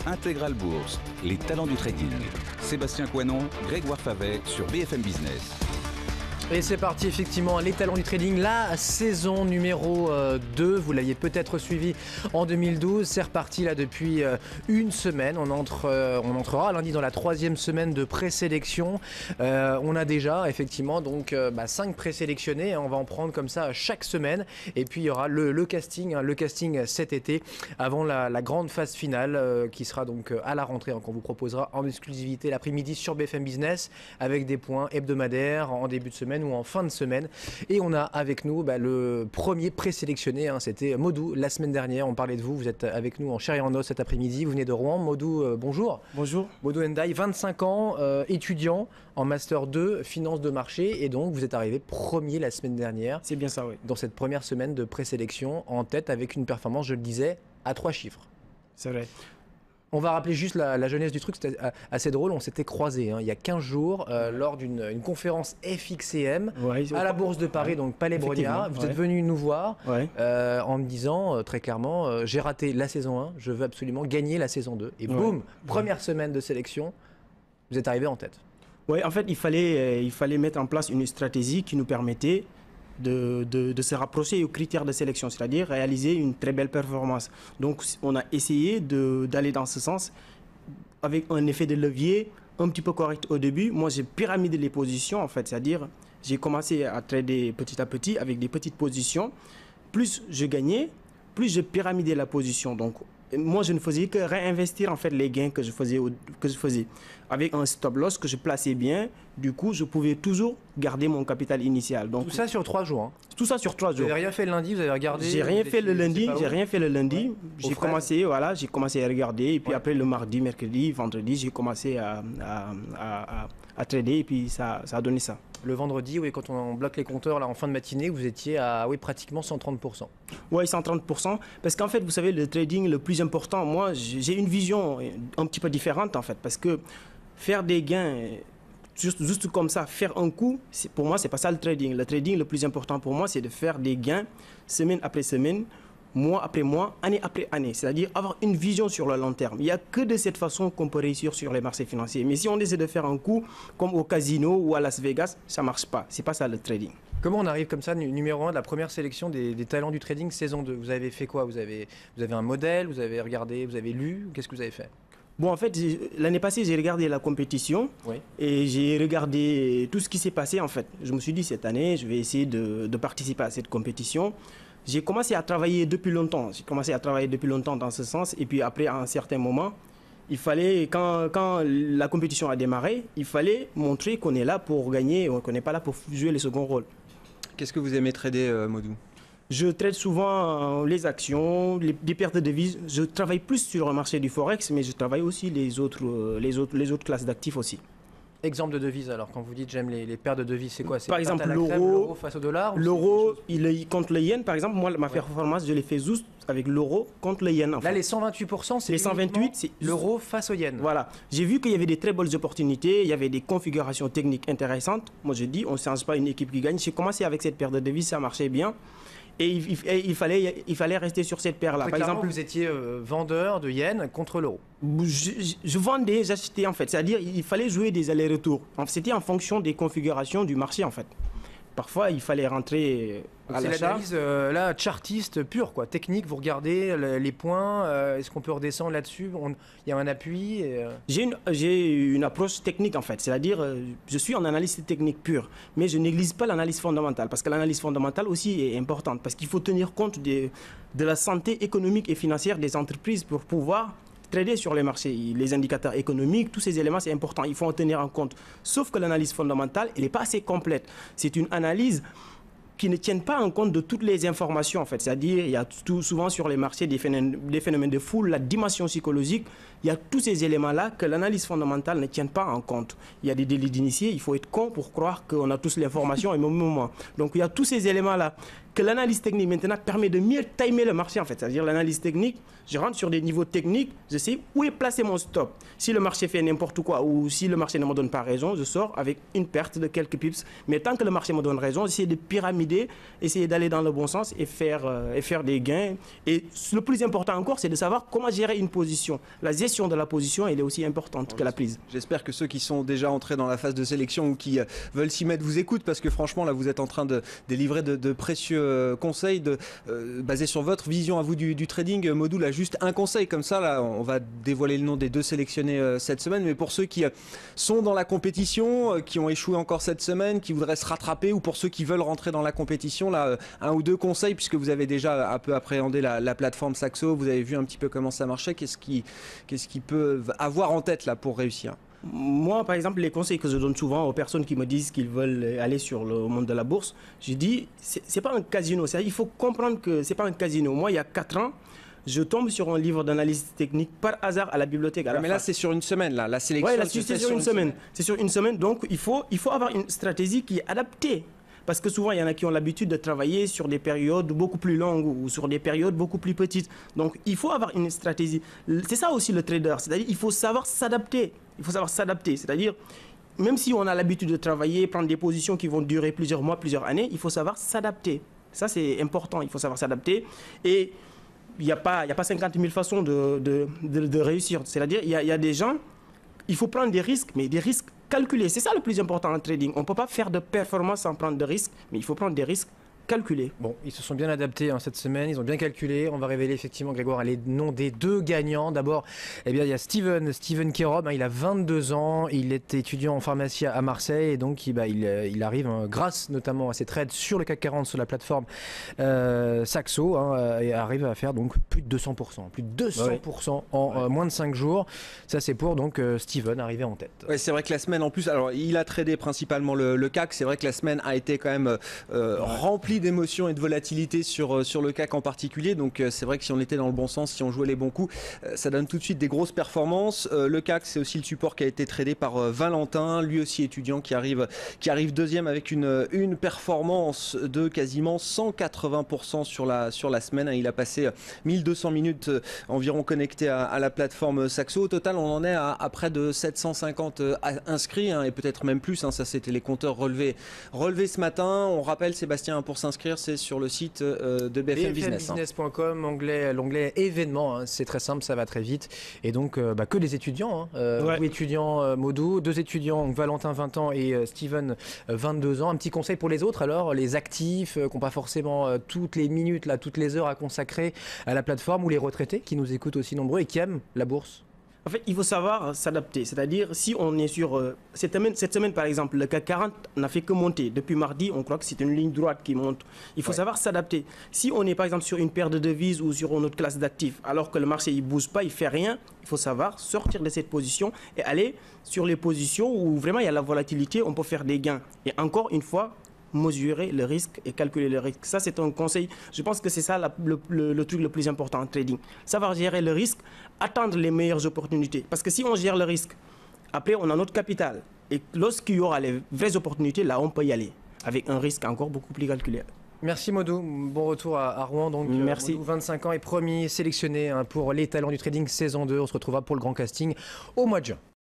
Intégral Bourse, les talents du trading. Sébastien Coinon, Grégoire Favet sur BFM Business. Et c'est parti, effectivement, les talents du trading, la saison numéro 2, vous l'aviez peut-être suivi en 2012, c'est reparti là depuis une semaine, on entrera lundi dans la 3e semaine de présélection. On a déjà effectivement donc 5 présélectionnés, on va en prendre comme ça chaque semaine, et puis il y aura le casting cet été, avant la grande phase finale qui sera donc à la rentrée, qu'on vous proposera en exclusivité l'après-midi sur BFM Business, avec des points hebdomadaires en début de semaine ou en fin de semaine. Et on a avec nous le premier présélectionné, c'était Modou. La semaine dernière, on parlait de vous. Vous êtes avec nous en chair et en os cet après-midi. Vous venez de Rouen. Modou, bonjour. Bonjour. Modou Ndiaye, 25 ans, étudiant en Master 2, Finance de marché. Et donc, vous êtes arrivé premier la semaine dernière. C'est bien ça, oui. Dans cette première semaine de présélection, en tête avec une performance, je le disais, à 3 chiffres. C'est vrai. On va rappeler juste la jeunesse du truc, c'était assez drôle, on s'était croisés il y a 15 jours lors d'une conférence FXCM à la Bourse de Paris, donc Palais Brongniart. Vous êtes venu nous voir en me disant très clairement, j'ai raté la saison 1, je veux absolument gagner la saison 2. Et boum, première semaine de sélection, vous êtes arrivé en tête. Oui, en fait, il fallait mettre en place une stratégie qui nous permettait de se rapprocher aux critères de sélection, c'est-à-dire réaliser une très belle performance. Donc, on a essayé d'aller dans ce sens avec un effet de levier un petit peu correct au début. Moi, j'ai pyramidé les positions, en fait, c'est-à-dire j'ai commencé à trader petit à petit avec des petites positions. Plus je gagnais, plus je pyramidais la position. Donc, moi, je ne faisais que réinvestir en fait les gains que je faisais avec un stop loss que je plaçais bien. Du coup, je pouvais toujours garder mon capital initial. Donc, tout ça sur 3 jours. Tout ça sur 3 jours. Vous n'avez rien fait le lundi, vous avez regardé? J'ai rien fait le lundi. J'ai commencé à regarder. Et puis après le mardi, mercredi, vendredi, j'ai commencé à trader. Et puis ça a donné ça. Le vendredi, quand on bloque les compteurs là, en fin de matinée, vous étiez à pratiquement 130%. Oui, 130%. Parce qu'en fait, vous savez, le trading, le plus important, moi, j'ai une vision un petit peu différente, en fait. Parce que faire des gains, juste comme ça, faire un coup, pour moi, c'est pas ça le trading. Le trading, le plus important pour moi, c'est de faire des gains semaine après semaine, mois après mois, année après année. C'est-à-dire avoir une vision sur le long terme. Il n'y a que de cette façon qu'on peut réussir sur les marchés financiers. Mais si on essaie de faire un coup comme au casino ou à Las Vegas, ça ne marche pas. C'est pas ça le trading. Comment on arrive comme ça, numéro 1 de la première sélection des talents du trading saison 2? Vous avez fait quoi? Vous avez un modèle? Vous avez regardé? Vous avez lu? Qu'est-ce que vous avez fait? Bon, en fait, l'année passée, j'ai regardé la compétition et j'ai regardé tout ce qui s'est passé, en fait. Je me suis dit, cette année, je vais essayer de participer à cette compétition. J'ai commencé à travailler depuis longtemps. Dans ce sens. Et puis après, à un certain moment, il fallait, quand la compétition a démarré, il fallait montrer qu'on est là pour gagner, qu'on n'est pas là pour jouer le second rôle. Qu'est-ce que vous aimez trader, Modou? Je trade souvent les actions, des pertes de devises. Je travaille plus sur le marché du Forex, mais je travaille aussi les autres classes d'actifs aussi. Exemple de devise alors, quand vous dites j'aime les paires de devises, c'est quoi? Par exemple, l'euro face au dollar? L'euro, contre le yen, par exemple, moi, ma performance, je l'ai fait juste avec l'euro contre le yen. Là, les 128%, c'est les 128, c'est l'euro face au yen. Voilà. J'ai vu qu'il y avait des très bonnes opportunités, il y avait des configurations techniques intéressantes. Moi, je dis, on ne change pas une équipe qui gagne. J'ai commencé avec cette paire de devises, ça marchait bien. Et il fallait rester sur cette paire-là. Par exemple, vous étiez vendeur de yens contre l'euro. Je vendais, j'achetais en fait. C'est-à-dire il fallait jouer des allers-retours. C'était en fonction des configurations du marché en fait. Parfois, il fallait rentrer à l'achat. C'est l'analyse là, chartiste pure, quoi. Technique, vous regardez les points, est-ce qu'on peut redescendre là-dessus? Il y a un appui J'ai une approche technique, en fait. C'est-à-dire, je suis en analyse technique pure, mais je néglige pas l'analyse fondamentale, parce que l'analyse fondamentale aussi est importante, parce qu'il faut tenir compte de la santé économique et financière des entreprises pour pouvoir trader sur les marchés. Les indicateurs économiques, tous ces éléments, c'est important. Il faut en tenir en compte. Sauf que l'analyse fondamentale, elle n'est pas assez complète. C'est une analyse qui ne tiennent pas en compte de toutes les informations, en fait. C'est-à-dire, il y a souvent sur les marchés des phénomènes de foule, la dimension psychologique, il y a tous ces éléments-là que l'analyse fondamentale ne tient pas en compte. Il y a des délits d'initiés, il faut être con pour croire qu'on a tous l'information au même moment. Donc, il y a tous ces éléments-là que l'analyse technique maintenant permet de mieux timer le marché en fait. C'est-à-dire l'analyse technique, je rentre sur des niveaux techniques, je sais où est placé mon stop. Si le marché fait n'importe quoi ou si le marché ne me donne pas raison, je sors avec une perte de quelques pips. Mais tant que le marché me donne raison, j'essaie de pyramider, essayer d'aller dans le bon sens et faire des gains. Et le plus important encore, c'est de savoir comment gérer une position. La gestion de la position, elle est aussi importante que la prise. J'espère que ceux qui sont déjà entrés dans la phase de sélection ou qui veulent s'y mettre vous écoutent, parce que franchement là vous êtes en train de délivrer de précieux conseils basés sur votre vision à vous du trading. Modou, là juste un conseil comme ça, là on va dévoiler le nom des 2 sélectionnés cette semaine, mais pour ceux qui sont dans la compétition, qui ont échoué encore cette semaine, qui voudraient se rattraper, ou pour ceux qui veulent rentrer dans la compétition, là 1 ou 2 conseils, puisque vous avez déjà un peu appréhendé la plateforme Saxo, vous avez vu un petit peu comment ça marchait, qu'est-ce qu'ils peuvent avoir en tête là pour réussir? Moi, par exemple, les conseils que je donne souvent aux personnes qui me disent qu'ils veulent aller sur le monde de la bourse, je dis, c'est pas un casino. Il faut comprendre que c'est pas un casino. Moi, il y a 4 ans, je tombe sur un livre d'analyse technique par hasard à la bibliothèque. Mais là, c'est sur une semaine, là. La sélection, c'est sur une semaine. C'est sur une semaine. Donc, il faut avoir une stratégie qui est adaptée. Parce que souvent, il y en a qui ont l'habitude de travailler sur des périodes beaucoup plus longues ou sur des périodes beaucoup plus petites. Donc, il faut avoir une stratégie. C'est ça aussi le trader. C'est-à-dire qu'il faut savoir s'adapter. Il faut savoir s'adapter. C'est-à-dire, même si on a l'habitude de travailler, prendre des positions qui vont durer plusieurs mois, plusieurs années, il faut savoir s'adapter. Ça, c'est important. Il faut savoir s'adapter. Et il n'y a pas 50 000 façons de réussir. C'est-à-dire, il y a des gens, il faut prendre des risques, mais des risques calculés. C'est ça le plus important en trading. On ne peut pas faire de performance sans prendre de risques, mais il faut prendre des risques calculés. Bon, ils se sont bien adaptés cette semaine, ils ont bien calculé. On va révéler effectivement, Grégoire, les noms des 2 gagnants. D'abord, il y a Steven Kerob, il a 22 ans, il est étudiant en pharmacie à Marseille et donc il arrive, grâce notamment à ses trades sur le CAC 40 sur la plateforme Saxo, et arrive à faire donc plus de 200%, en moins de 5 jours. Ça c'est pour donc Steven arrivé en tête. Ouais, c'est vrai que la semaine en plus, alors il a tradé principalement le CAC, c'est vrai que la semaine a été quand même remplie d'émotions et de volatilité sur le CAC en particulier, donc c'est vrai que si on était dans le bon sens, si on jouait les bons coups, ça donne tout de suite des grosses performances. Le CAC, c'est aussi le support qui a été tradé par Valentin, lui aussi étudiant, qui arrive deuxième avec une performance de quasiment 180% sur la semaine. Il a passé 1200 minutes environ connecté à la plateforme Saxo. Au total, on en est à près de 750 inscrits, et peut-être même plus, ça c'était les compteurs relevés ce matin. On rappelle, Sébastien, pour s'inscrire, c'est sur le site de BFM Business. BFMbusiness.com, l'onglet événements, c'est très simple, ça va très vite. Et donc, que des étudiants. Vous étudiants, Modou, 2 étudiants, Valentin 20 ans et Steven 22 ans. Un petit conseil pour les autres alors, les actifs qui n'ont pas forcément toutes les minutes, toutes les heures à consacrer à la plateforme, ou les retraités qui nous écoutent aussi nombreux et qui aiment la bourse? En fait, il faut savoir s'adapter. C'est-à-dire, si on est sur... cette semaine, par exemple, le CAC 40 n'a fait que monter. Depuis mardi, on croit que c'est une ligne droite qui monte. Il faut savoir s'adapter. Si on est, par exemple, sur une paire de devises ou sur une autre classe d'actifs, alors que le marché ne bouge pas, il ne fait rien, il faut savoir sortir de cette position et aller sur les positions où vraiment il y a la volatilité, on peut faire des gains. Et encore une fois, mesurer le risque et calculer le risque. Ça, c'est un conseil. Je pense que c'est ça le truc le plus important en trading. Savoir gérer le risque, attendre les meilleures opportunités. Parce que si on gère le risque, après, on a notre capital. Et lorsqu'il y aura les vraies opportunités, là, on peut y aller. Avec un risque encore beaucoup plus calculé. Merci Modou, bon retour à Rouen. Donc, merci. Modou, 25 ans et premier sélectionné pour les talents du trading saison 2. On se retrouvera pour le grand casting au mois de juin.